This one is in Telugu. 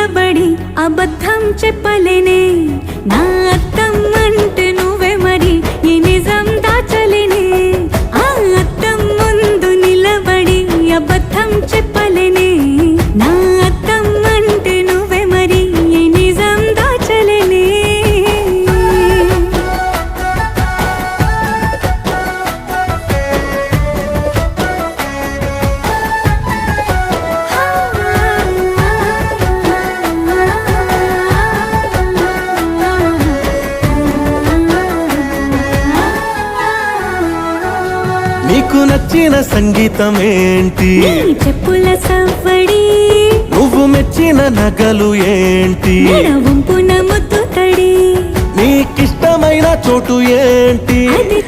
నిలబడి అబద్ధం చెప్పలేనే నా అద్దం అంటే నువ్వే మరి ఈ నిజం దాచలేనే ఆ అద్దం ముందు నిలబడి అబద్ధం చెప్పలేనే నా అద్దం అంటే నువ్వే మరి ఈ నిజం దాచలేనే నీకు నచ్చిన సంగీతం ఏంటి నీ చెప్పుల సవ్వడి నువ్వు మెచ్చిన నగలు ఏంటి వంపున ముద్దు తడి నీకిష్టమైన చోటు ఏంటి అది